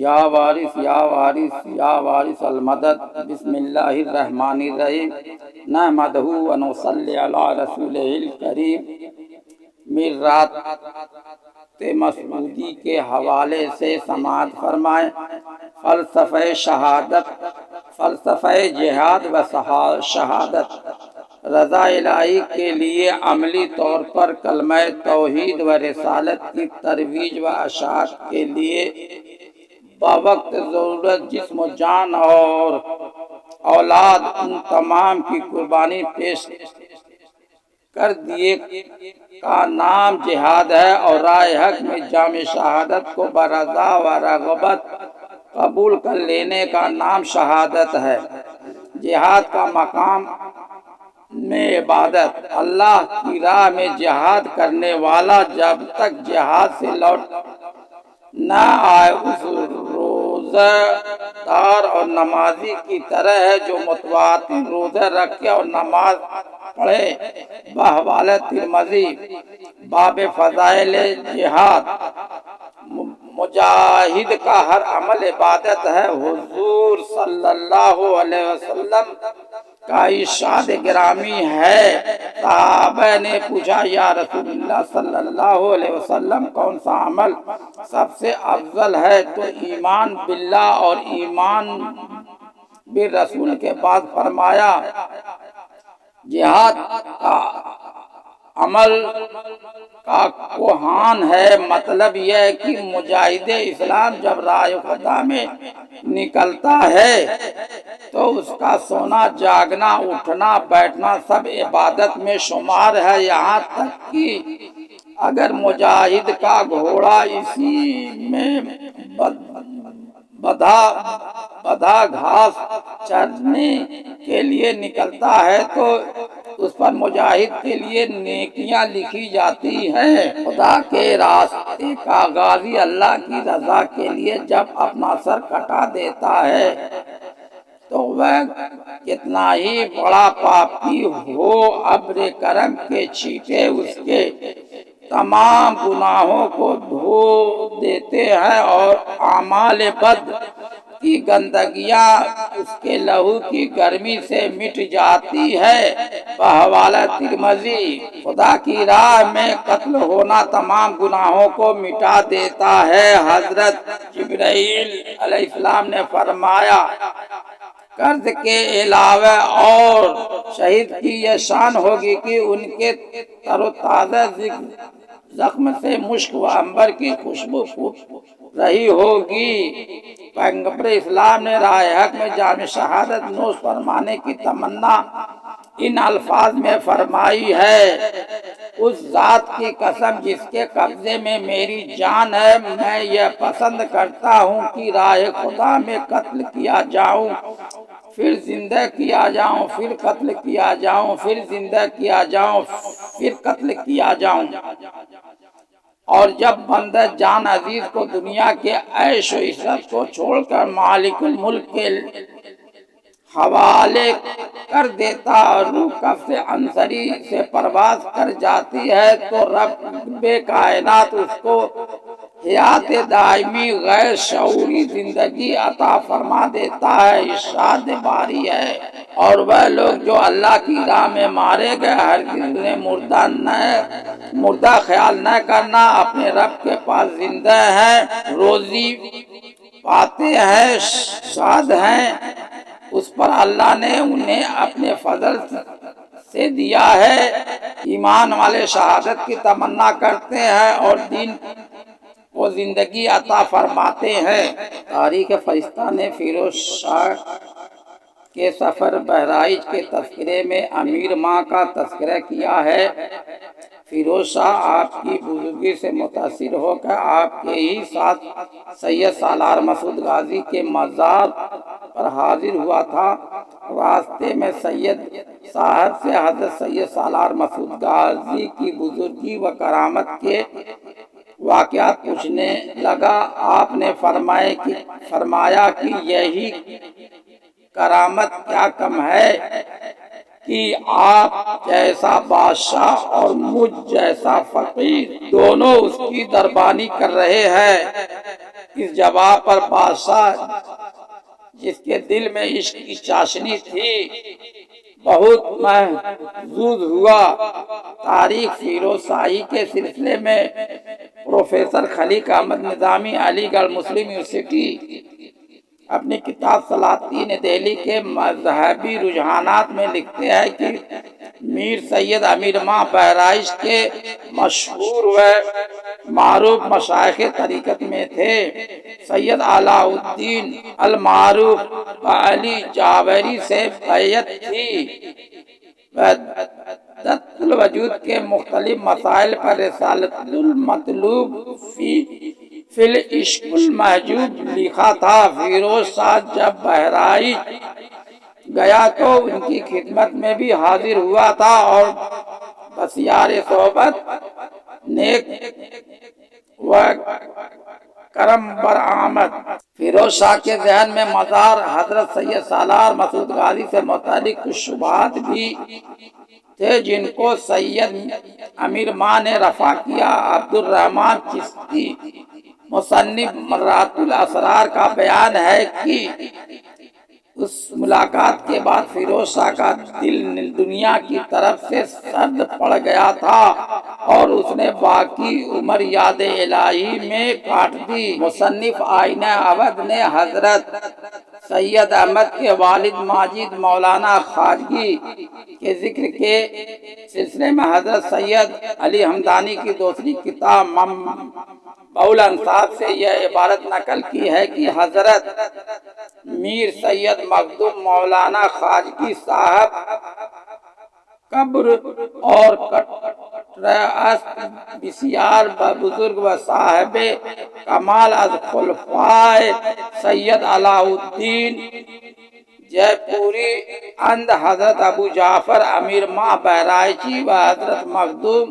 یا وارث یا وارث یا وارث المدد۔ بسم اللہ الرحمن الرحیم۔ نحمدہ و نصلی علی رسولہ الکریم۔ میرات مسعودی کے حوالے سے سماعت فرمائیں۔ فلسفہ شہادت، فلسفہ جہاد و شہادت۔ رضا الہی کے لیے عملی طور پر کلمہ توحید و رسالت کی ترویج و اشاعت کے لیے بوقت ضرورت جسم و جان اور اولاد ان تمام کی قربانی پیش کر دیے کا نام جہاد ہے، اور راہ حق میں جام شہادت کو برضا و رغبت قبول کر لینے کا نام شہادت ہے۔ جہاد کا مقام میں عبادت۔ اللہ کی راہ میں جہاد کرنے والا جب تک جہاد سے لوٹ نہ آئے اس روزہ دار اور نمازی کی طرح ہے جو متواتر روزہ رکھے اور نماز پڑھے۔ بحوالہ ترمذی باب فضائل جہاد۔ مجاہد کا ہر عمل عبادت ہے۔ حضور صلی اللہ علیہ وسلم کا ارشاد گرامی ہے، صحابہ نے پوچھا یا رسول اللہ صلی اللہ علیہ وسلم کون سا عمل سب سے افضل ہے؟ تو ایمان باللہ اور ایمان بالرسول کے بعد فرمایا جہاد کا عمل کا کوہان ہے۔ مطلب یہ ہے کہ مجاہد اسلام جب راہ خدا میں نکلتا ہے تو اس کا سونا جاگنا اٹھنا بیٹھنا سب عبادت میں شمار ہے، یہاں تک کہ اگر مجاہد کا گھوڑا اسی میں بدھا گھاس چرنے کے لیے نکلتا ہے تو اس پر مجاہد کے لیے نیکیاں لکھی جاتی ہیں۔ خدا کے راستے کا غازی اللہ کی رضا کے لیے جب اپنا سر کٹا دیتا ہے تو وہ کتنا ہی بڑا پاپی ہو، ابر کرم کے چھینٹے اس کے تمام گناہوں کو دھو دیتے ہیں اور اعمال بد کی گندگیاں اس کے لہو کی گرمی سے مٹ جاتی ہے۔ بحوالہ ترمذی خدا کی راہ میں قتل ہونا تمام گناہوں کو مٹا دیتا ہے۔ حضرت جبرائیل علیہ السلام نے فرمایا قرض کے علاوہ اور شہید کی یہ شان ہوگی کہ ان کے تر و تازہ زخم سے مشک و عنبر کی خوشبو پھوٹ رہی ہوگی۔ پیغمبر اسلام نے راہ حق میں جام شہادت نوش فرمانے کی تمنا ان الفاظ میں فرمائی ہے، اس ذات کی قسم جس کے قبضے میں میری جان ہے، میں یہ پسند کرتا ہوں کہ راہ خدا میں قتل کیا جاؤں، پھر زندہ کیا جاؤں، پھر قتل کیا جاؤں، پھر زندہ کیا جاؤں، پھر قتل کیا جاؤں۔ اور جب بندہ جان عزیز کو دنیا کے عیش و عشرت کو چھوڑ کر مالک الملک کے حوالے کر دیتا اور روح کف سے عنصری سے پرواز کر جاتی ہے تو رب کائنات اس کو حیات دائمی غیر شعوری زندگی عطا فرما دیتا ہے۔ ارشاد باری ہے، اور وہ لوگ جو اللہ کی راہ میں مارے گئے ہرگز انہیں مردہ خیال نہ کرنا، اپنے رب کے پاس زندہ ہیں، روزی پاتے ہیں، شاد ہیں، اس پر اللہ نے انہیں اپنے فضل سے دیا ہے۔ ایمان والے شہادت کی تمنا کرتے ہیں اور دین کو زندگی عطا فرماتے ہیں۔ تاریخ فرشتہ نے فیروز شاہ کے سفر بہرائچ کے تذکرے میں امیر ماں کا تذکرہ کیا ہے۔ فیروز شاہ آپ کی بزرگی سے متاثر ہو کر آپ کے ہی ساتھ سید سالار مسعود غازی کے مزار پر حاضر ہوا تھا۔ راستے میں سید صاحب سے حضرت سید سالار مسعود غازی کی بزرگی و کرامت کے واقعات پوچھنے لگا۔ آپ نے فرمایا کہ یہی کرامت کیا کم ہے کہ آپ جیسا بادشاہ اور مجھ جیسا فقیر دونوں اس کی دربانی کر رہے ہیں۔ اس جواب پر بادشاہ، جس کے دل میں عشق کی چاشنی تھی، بہت محظوظ ہوا۔ تاریخ فیروز شاہی کے سلسلے میں پروفیسر خلیق احمد نظامی علی گڑھ مسلم یونیورسٹی اپنی کتاب سلاطین دہلی کے مذہبی رجحانات میں لکھتے ہیں کہ میر سید امیر ماں بہرائچ کے مشہور و معروف مشائخ طریقت میں تھے۔ سید علاء الدین المعروف علی جابری سے بیعت تھی۔ وحدت الوجود کے مختلف مسائل پر رسالۃ المطلوب فی العشق المحجوب لکھا تھا۔ فیروز شاہ جب بہرائچ گیا تو ان کی خدمت میں بھی حاضر ہوا تھا اور بسیار صحبت، نیک و کرم برآمد۔ فیروز شاہ کے ذہن میں مزار حضرت سید سالار مسعود غازی سے متعلق کچھ شبہات بھی تھے، جن کو سید امیر ماں نے رفع کیا۔ عبدالرحمن چشتی مصنف مرات الاسرار کا بیان ہے کہ اس ملاقات کے بعد فیروز شاہ کا دل دنیا کی طرف سے سرد پڑ گیا تھا اور اس نے باقی عمر یاد الہی میں کاٹ دی۔ مصنف آئینہ اودھ نے حضرت سید احمد کے والد ماجد مولانا خواجگی کے ذکر کے سلسلے میں حضرت سید علی ہمدانی کی دوسری کتاب منبع الانصاب سے یہ عبارت نقل کی ہے کہ حضرت میر سید مخدوم مولانا خواجگی صاحب قبر اور کٹرست بسیار بزرگ و صاحب کمال از خلفائے سید علاء الدین جے پوری اند حضرت ابو جعفر امیر ماں بہرائچی و حضرت مخدوم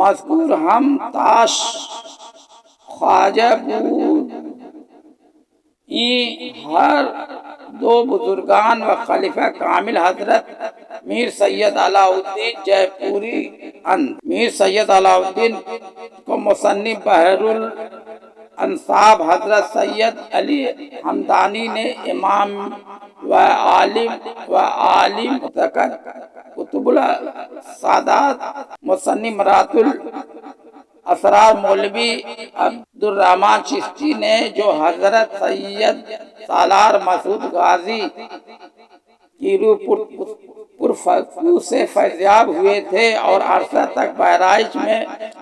مذکور ہم تاش خواجہ بود۔ ہر دو بزرگان و خلیفہ کامل حضرت میر سید علاء الدین جے پوری اند۔ میر سید علاء الدین کو مصنف بحر الانصاب حضرت سید علی ہمدانی نے امام و عالم متقد قطب السادات مصنف مرات الاسرار مولوی عبدالرحمن چشتی نے جو حضرت سید سالار مسعود غازی کی روح پرفتو سے فیضیاب ہوئے تھے اور عرصہ تک بہرائچ میں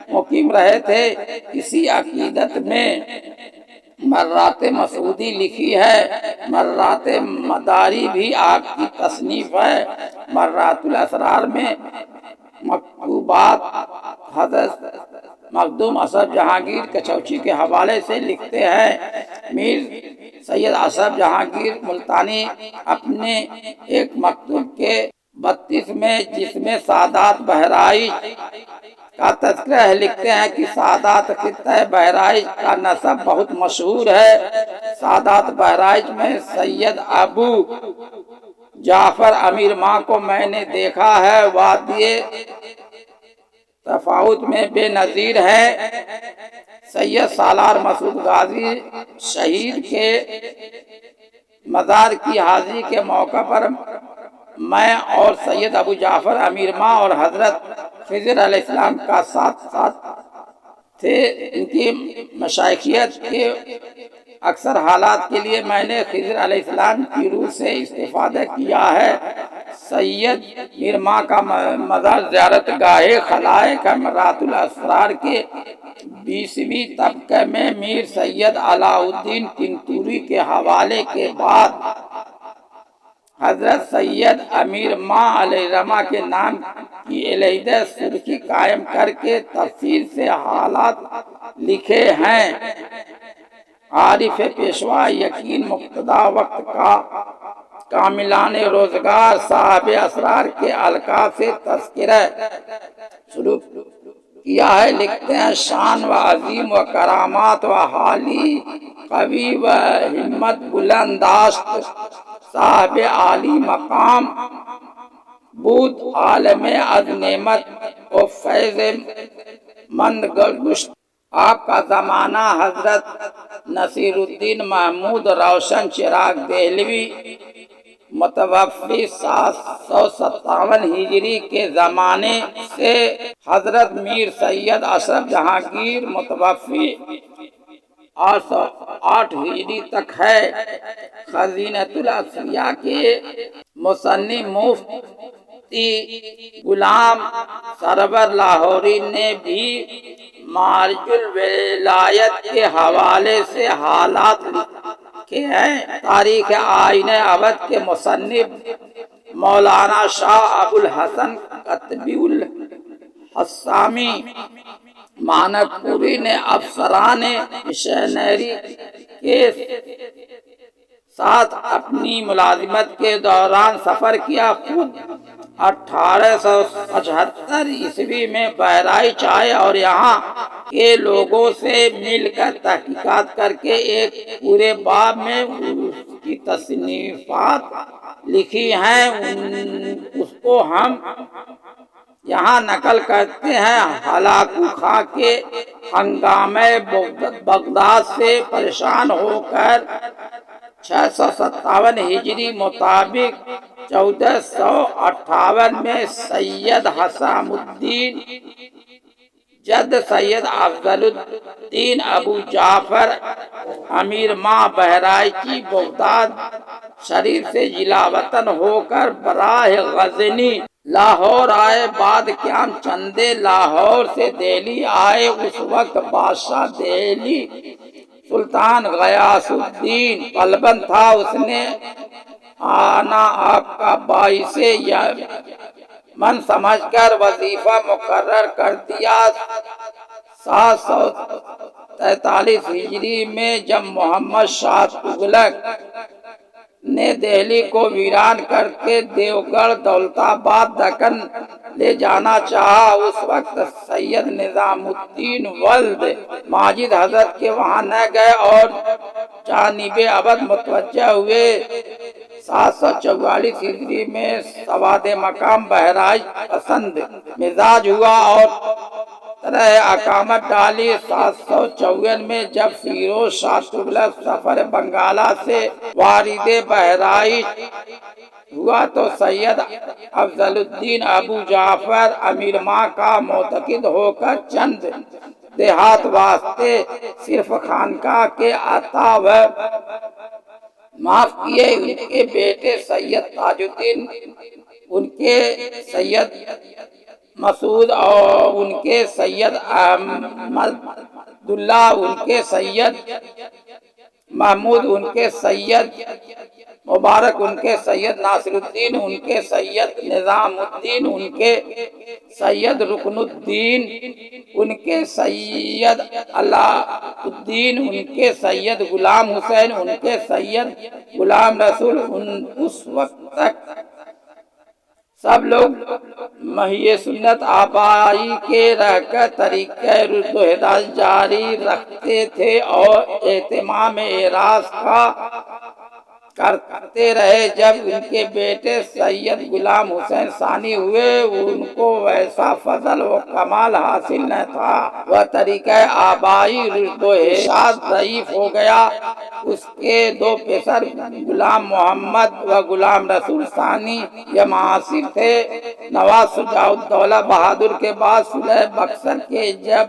مقیم رہے تھے، اسی عقیدت میں مرات مسعودی لکھی ہے۔ مرات مداری بھی آپ کی تصنیف ہے۔ مرات الاسرار میں مکتوبات حضرت مخدوم اشرف جہانگیر کچوچی کے حوالے سے لکھتے ہیں۔ میر سید اشرف جہانگیر ملتانی اپنے ایک مکتوب کے 32 میں، جس میں سادات بہرائچ کا تذکرہ ہے، لکھتے ہیں کہ سادات خطہ بہرائچ کا نسب بہت مشہور ہے۔ سادات بہرائچ میں سید ابو جعفر امیر ماں کو میں نے دیکھا ہے، وادی تفاوت میں بے نظیر ہے۔ سید سالار مسعود غازی شہید کے مزار کی حاضری کے موقع پر میں اور سید ابو جعفر امیر ماں اور حضرت خضر علیہ السلام کا ساتھ تھے۔ ان کی مشائخیت کے اکثر حالات کے لیے میں نے خضر علیہ السلام کی روح سے استفادہ کیا ہے۔ سید میر ماں کا مزار زیارت گاہ خلائق مرات الاسرار کے 20ویں طبقے میں میر سید علاء الدین تنتوری کے حوالے کے بعد حضرت سید امیر ماں علیہ الرحمہ کے نام کی علیحدہ سرخی قائم کر کے تفصیل سے حالات لکھے ہیں۔ عارف پیشوا یقین مقتدا وقت کا کاملان روزگار صاحب اسرار کے القاب سے تذکرہ شروع کیا ہے، لکھتے ہیں شان و عظیم و کرامات و حالی قوی و ہمت بلنداشت صاحب عالی مقام بود عالم از نعمت و فیض مند گشت۔ آپ کا زمانہ حضرت نصیر الدین محمود روشن چراغ دہلوی متوفی 757 ہجری کے زمانے سے حضرت میر سید اشرف جہانگیر متوفی 808 ہجری تک ہے۔ خزینۃ الاصفیاء کے مصنف مفتی غلام سرور لاہوری نے بھی معرج الولایت کے حوالے سے حالات لکھے ہیں۔ تاریخ آئین ابد کے مصنف مولانا شاہ ابو الحسن قطبی الحسامی مانک پوری نے افسران مشنری کے ساتھ اپنی ملازمت کے دوران سفر کیا۔ خود 1875 عیسوی میں بہرائچ آئے اور یہاں کے لوگوں سے مل کر تحقیقات کر کے ایک پورے باب میں اس کی تصنیفات لکھی ہیں، اس کو ہم یہاں نقل کرتے ہیں۔ ہلاکو خاں کے ہنگامہ بغداد سے پریشان ہو کر 657 ہجری مطابق 1458 میں سید حسام الدین جد سید افضل الدین ابو جعفر امیر ماں بہرائچی بغداد شریف سے جلا وطن ہو کر براہ غزنی لاہور آئے۔ بعد قیام چندے لاہور سے دہلی آئے۔ اس وقت بادشاہ دہلی سلطان غیاث الدین پلبن تھا۔ اس نے آنا آپ کا باعث من سمجھ کر وظیفہ مقرر کر دیا۔ 743 ہجری میں جب محمد شاہ تغلق نے دہلی کو ویران کر کے دیوگڑھ، دولت آباد، دکن لے جانا چاہا، اس وقت سید نظام الدین ولد ماجد حضرت کے وہاں نہ گئے اور جانب ابد متوجہ ہوئے۔ 744 ہجری میں سواد مقام بہرائچ پسند مزاج ہوا اور طرح اقامت ڈالی۔ 754 میں جب فیروز شاہ تغلق سفر بنگالہ سے وارد بہرائچ ہوا تو سید افضل الدین ابو جعفر امیر ماں کا معتقد ہو کر چند دیہات واسطے صرف خانقاہ کے عطا و معاف کیے۔ ان کے بیٹے سید تاج الدین، ان کے سید مسعود اور ان کے سید احمد اللہ، ان کے سید محمود، ان کے سید مبارک، ان کے سید ناصر الدین، ان کے سید نظام الدین، ان کے سید رکن الدین، ان کے سید علاء الدین، ان کے سید غلام حسین، ان کے سید غلام رسول، اس وقت تک سب لوگ محیِ سنت آبائی کے رہ کر طریقہ رشد و ہدایت جاری رکھتے تھے اور اہتمام اعراض کا کرتے رہے۔ جب ان کے بیٹے سید غلام حسین ثانی ہوئے، ان کو ویسا فضل و کمال حاصل نہ تھا، وہ طریقہ آبائی رشد و ارشاد ضعیف ہو گیا۔ اس کے دو پسر غلام محمد و غلام رسول ثانی یہ معاصر تھے۔ نواز شجاع الدولہ بہادر کے بعد صلح بکسر کے جب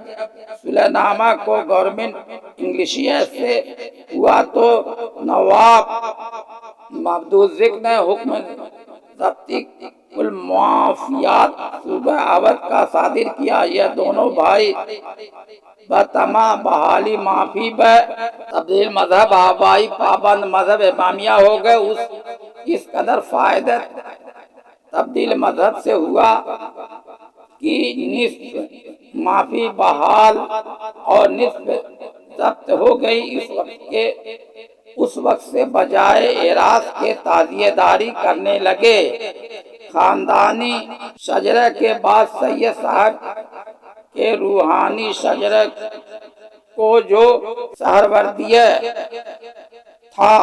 صلح نامہ کو گورنمنٹ انگلیشیا سے ہوا تو نواب محمود ذکر نے حکم ضبطی المعافیات صوبہ اودھ کا صادر کیا۔ یہ دونوں بھائی بطمع بحالی معافی بہ تبدیل مذہب آبائی پابند مذہب امامیہ ہو گئے۔ اس قدر فائدہ تبدیل مذہب سے ہوا کہ نصف معافی بحال اور نصف ضبط ہو گئی۔ اس وقت سے بجائے اعراض کے تعزیہ داری کرنے لگے۔ خاندانی شجرہ کے بعد سید صاحب کے روحانی شجرہ کو جو سہروردیہ تھا